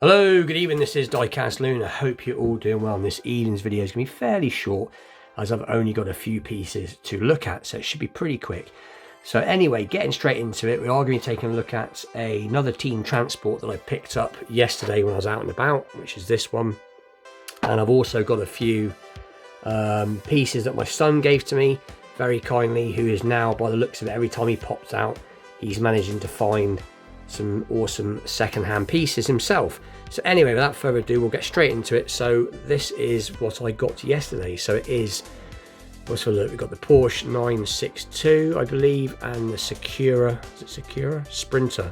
Hello, good evening, this is Diecast Loon. I hope you're all doing well. This evening's video is going to be fairly short as I've only got a few pieces to look at, so it should be pretty quick. So anyway, getting straight into it, we are going to be taking a look at another team transport that I picked up yesterday when I was out and about, which is this one. And I've also got a few pieces that my son gave to me very kindly, who is now, by the looks of it, every time he pops out, he's managing to find some awesome second-hand pieces himself. So anyway, without further ado, we'll get straight into it. So this is what I got yesterday. So it is, let's have a look, we've got the Porsche 962, I believe, and the SAKURA, is it SAKURA? Sprinter.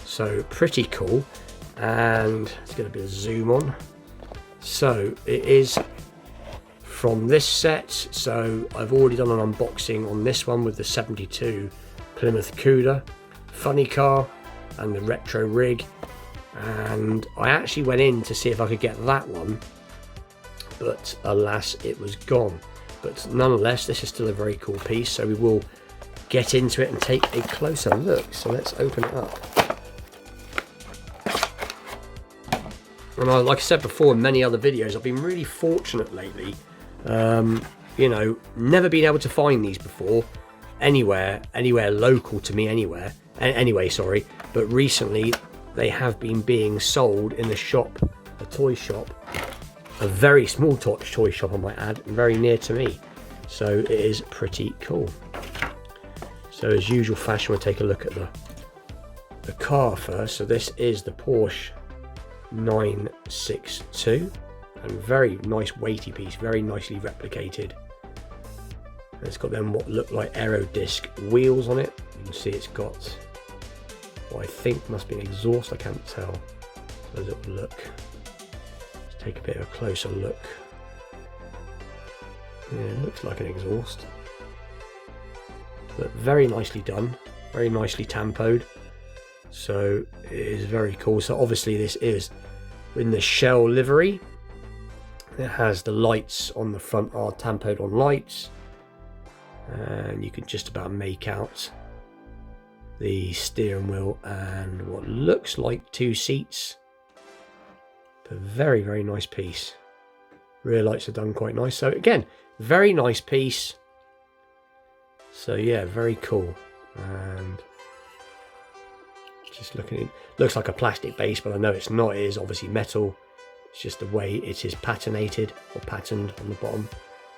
So pretty cool. And let's get a bit of zoom on. So it is from this set. So I've already done an unboxing on this one with the 72 Plymouth Cuda funny car and the retro rig, and I actually went in to see if I could get that one, but alas it was gone. But nonetheless, this is still a very cool piece, so we will get into it and take a closer look. So let's open it up. And like I said before in many other videos, I've been really fortunate lately, you know, never been able to find these before anywhere local to me anyway, sorry, but recently they have been being sold in the shop, a toy shop, a very small toy shop I might add, very near to me. So it is pretty cool. So as usual fashion, we'll take a look at the car first. So this is the Porsche 962, and very nice weighty piece, very nicely replicated. It's got them what look like aero disc wheels on it. You can see it's got what I think must be an exhaust, I can't tell. So let's look. Let's take a bit of a closer look. Yeah, it looks like an exhaust. But very nicely done, very nicely tampoed. So it is very cool. So obviously this is in the shell livery. It has the lights on the front are tampoed on lights. And you can just about make out the steering wheel and what looks like two seats. But very, very nice piece. Rear lights are done quite nice. So again, very nice piece. So yeah, very cool. And just looking, it looks like a plastic base, but I know it's not. It is obviously metal. It's just the way it is patinated or patterned on the bottom.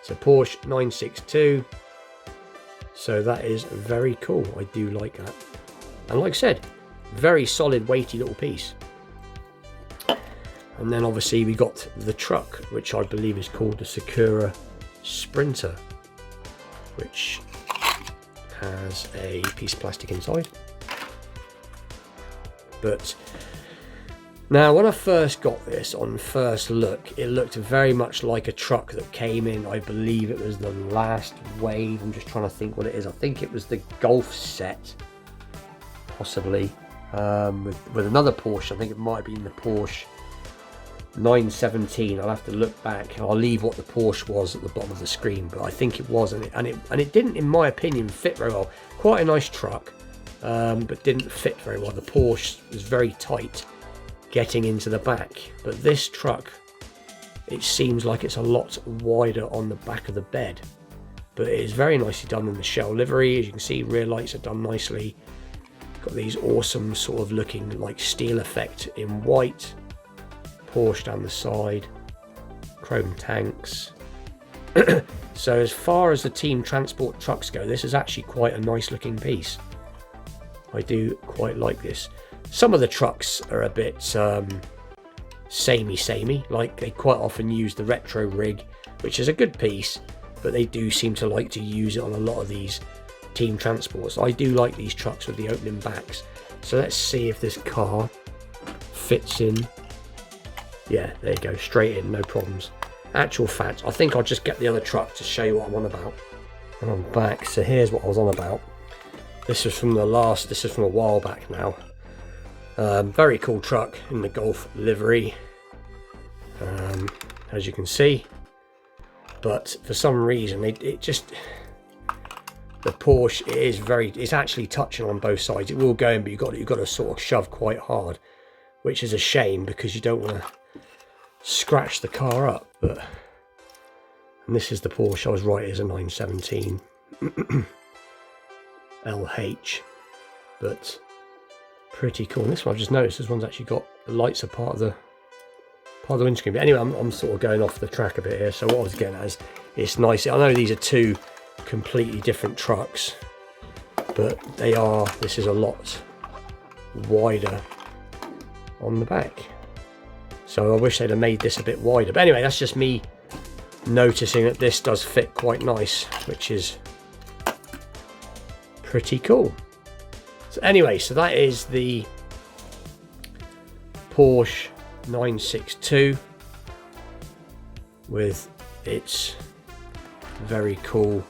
So Porsche 962. So that is very cool. I do like that. And like I said, very solid, weighty little piece. And then obviously we got the truck, which I believe is called the SAKURA Sprinter, which has a piece of plastic inside. But now when I first got this on first look, it looked very much like a truck that came in, I believe it was the last wave. I'm just trying to think what it is. I think it was the Golf set, possibly, with another Porsche. I think it might have been the Porsche 917. I'll have to look back. I'll leave what the Porsche was at the bottom of the screen, but I think it was, and it didn't, in my opinion, fit very well. Quite a nice truck, but didn't fit very well. The Porsche was very tight getting into the back, but this truck, it seems like it's a lot wider on the back of the bed, but it is very nicely done in the shell livery. As you can see, rear lights are done nicely. Got these awesome sort of looking like steel effect in white. Porsche down the side, chrome tanks. So as far as the team transport trucks go, this is actually quite a nice looking piece. I do quite like this. Some of the trucks are a bit samey, like they quite often use the retro rig, which is a good piece, but they do seem to like to use it on a lot of these team transports. I do like these trucks with the opening backs. So let's see if this car fits in. Yeah, there you go, straight in, no problems. Actual fact, I think I'll just get the other truck to show you what I'm on about. And I'm back, so here's what I was on about. This is from a while back now. Very cool truck in the Golf livery, as you can see, but for some reason it just, the Porsche it's actually touching on both sides. It will go in, but you've got to sort of shove quite hard. which is a shame because you don't want to scratch the car up. But and this is the Porsche. I was right, it is a 917 LH, but pretty cool. And this one I've just noticed, this one's actually got the lights are part of the windscreen. But anyway, I'm sort of going off the track a bit here. So what I was getting at is, it's nice. I know these are two completely different trucks, but this is a lot wider on the back. So I wish they'd have made this a bit wider. But anyway, that's just me noticing that this does fit quite nice, which is pretty cool. So anyway, so that is the Porsche 962 with its very cool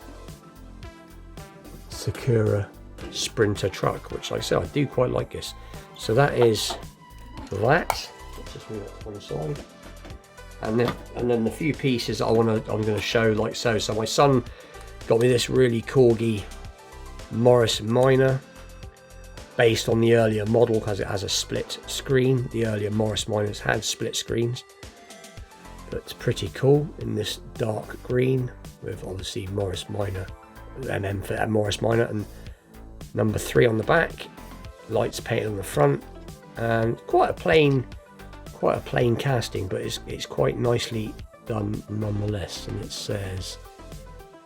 SAKURA Sprinter truck, which, like I said, I do quite like this. So that is that. Let's just move that to one side, and then the few pieces I'm going to show like so. So my son got me this really corgi Morris Minor, based on the earlier model because it has a split screen. The earlier Morris Minors had split screens, but it's pretty cool in this dark green with obviously Morris Minor, MM for Morris Minor, and number 3 on the back, lights painted on the front, and quite a plain casting, but it's quite nicely done nonetheless. And it says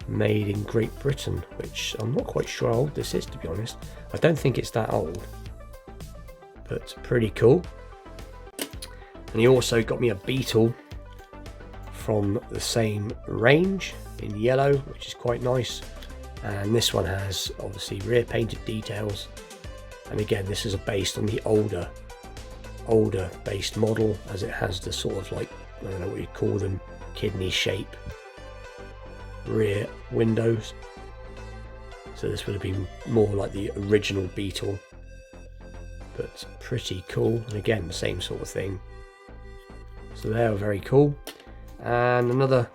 made in Great Britain, which I'm not quite sure how old this is, to be honest. I don't think it's that old, but pretty cool. And he also got me a Beetle from the same range in yellow, which is quite nice. And this one has obviously rear painted details, and again, this is based on the older based model, as it has the sort of, like, I don't know what you'd call them, kidney shape rear windows. So this would have been more like the original Beetle, but pretty cool. And again, the same sort of thing. So they are very cool. And another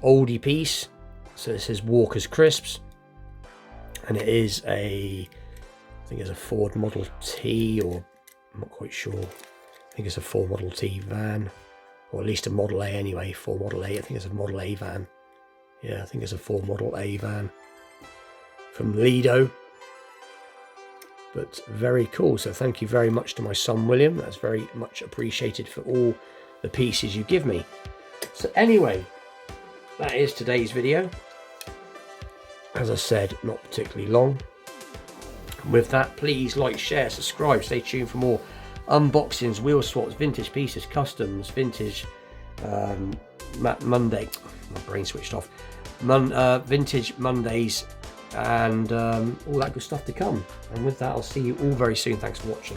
oldie piece. So this is Walker's Crisps, and it is I think it's a Ford Model T, or I'm not quite sure. I think it's a Ford Model T van, or at least a Model A anyway. Ford Model A. I think it's a Model A van. Yeah, I think it's a Ford Model A van from Lido, but very cool. So thank you very much to my son William. That's very much appreciated for all the pieces you give me. So anyway, that is today's video. As I said, not particularly long. With that, please like, share, subscribe, stay tuned for more unboxings, wheel swaps, vintage pieces, customs, vintage Monday. My brain switched off. Vintage Mondays, and all that good stuff to come. And with that, I'll see you all very soon. Thanks for watching.